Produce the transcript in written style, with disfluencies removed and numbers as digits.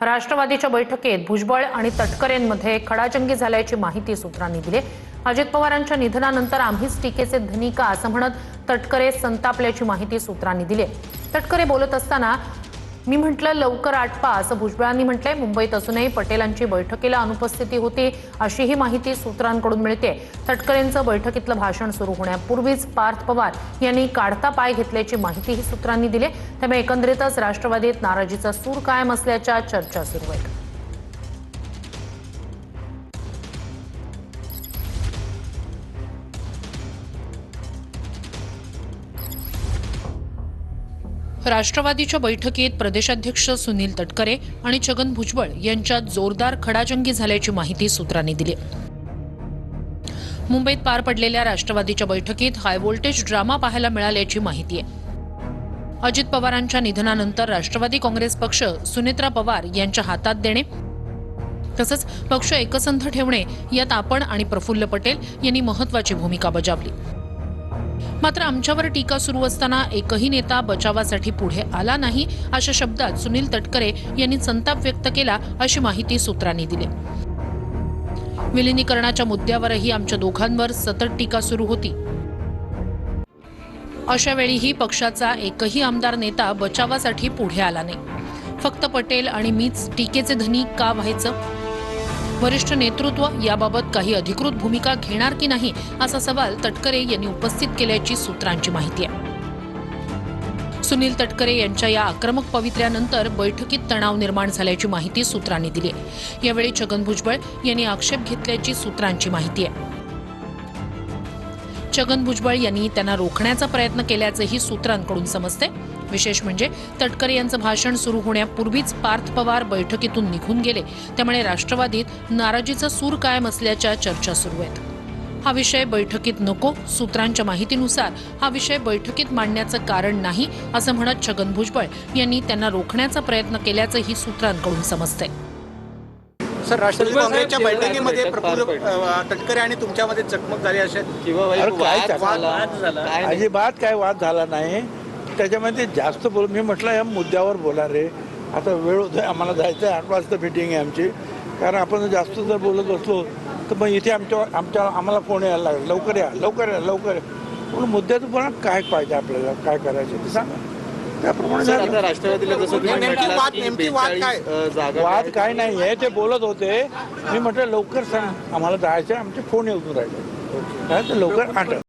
राष्ट्रवादीच्या बैठकीत भुजबळ आणि तटकरेंमध्ये खडाजंगी झाल्याची माहिती सूत्रांनी दिली। अजित पवारांच्या निधनानंतर आम्हीच टीकेचे धनी का असं म्हणत तटकरे संतापल्याची माहिती सूत्रांनी दिली। तटकरे बोलत असताना मी म्हटलं लवकर आटपा असं भुजबळांनी म्हटलंय। मुंबईत असूनही पटेलांची बैठकीला अनुपस्थिती होती अशीही माहिती सूत्रांकडून मिळते। तटकरेंचं बैठकीतलं भाषण सुरू होण्यापूर्वीच पार्थ पवार यांनी काढता पाय घेतल्याची माहितीही सूत्रांनी दिली। त्यामुळे एकंदरीतच राष्ट्रवादीत नाराजीचा सूर कायम असल्याच्या चर्चा सुरू आहेत। राष्ट्रवादीच्या बैठकीत प्रदेशाध्यक्ष सुनील तटकरे आणि छगन भुजबळ यांच्यात जोरदार खडाजंगी झाल्याची माहिती सूत्रांनी दिली। मुंबईत पार पडलेल्या राष्ट्रवादीच्या बैठकीत हाय व्होल्टेज ड्रामा पाहायला मिळाल्याची माहिती आहे। अजित पवारांच्या निधनानंतर राष्ट्रवादी काँग्रेस पक्ष सुनेत्रा पवार यांच्या हातात देणे तसंच पक्ष एकसंध ठेवणे यात आपण आणि प्रफुल्ल पटेल यांनी महत्त्वाची भूमिका बजावली। मात्र आमच्यावर टीका सुरू असताना एकही नेता बचावासाठी पुढे आला नाही अशा शब्दात सुनील तटकरे यांनी संताप व्यक्त केला अशी माहिती सूत्रांनी दिली। विलिनीकरणाच्या मुद्द्यावरही आमच्या दोघांवर सतत टीका सुरू होती। अशा वेळीही पक्षाचा एकही आमदार नेता बचावासाठी पुढे आला नाही। फक्त पटेल आणि मीच टीकेचे धनी का व्हायचं? वरिष्ठ नेतृत्व याबाबत काही अधिकृत भूमिका घेणार की नाही असा सवाल तटकरे यांनी उपस्थित केल्याची सूत्रांची माहिती आहे। सुनील तटकरे यांच्या या आक्रमक पवित्र्यानंतर बैठकीत तणाव निर्माण झाल्याची माहिती सूत्रांनी दिली आहे। यावेळी छगन भुजबळ यांनी आक्षेप घेतल्याची सूत्रांची माहिती आहे। छगन भुजबळ यांनी त्यांना रोखण्याचा प्रयत्न केल्याचंही सूत्रांकडून समजते। विशेष म्हणजे तटकरे यांचं भाषण सुरू होण्यापूर्वीच पार्थ पवार बैठकीतून निघून गेले। त्यामुळे राष्ट्रवादीत नाराजीचा सूर कायम असल्याच्या चर्चा सुरू आहेत। हा विषय बैठकीत नको, सूत्रांच्या माहितीनुसार हा विषय बैठकीत मांडण्याचं कारण नाही असं म्हणत छगन भुजबळ यांनी त्यांना रोखण्याचा प्रयत्न केल्याचंही सूत्रांकडून समजतंय। सर, राष्ट्रवादी काँग्रेसच्या बैठकीमध्ये तटकरे आणि तुमच्यामध्ये चकमक झाली असेल किंवा अजिबात काय वाद झाला नाही। त्याच्यामध्ये जास्त मी म्हटलं या मुद्द्यावर बोला रे, आता वेळ होतोय, आम्हाला जायचं आहे, 8 वाजता मीटिंग आहे आमची। कारण आपण जास्त जर बोलत बसलो तर मग इथे आम्हाला फोन यायला लागेल, लवकर या लवकर या लवकर या। म्हणून मुद्द्यातून पण काय पाहिजे आपल्याला, काय करायचं ते सांगा, त्याप्रमाणे राष्ट्रवादीला वाद काय नाही आहे ते बोलत होते। मी म्हटलं लवकर सांग, आम्हाला जायचं आहे, आमचे फोन येऊन राहिले, लवकर आठ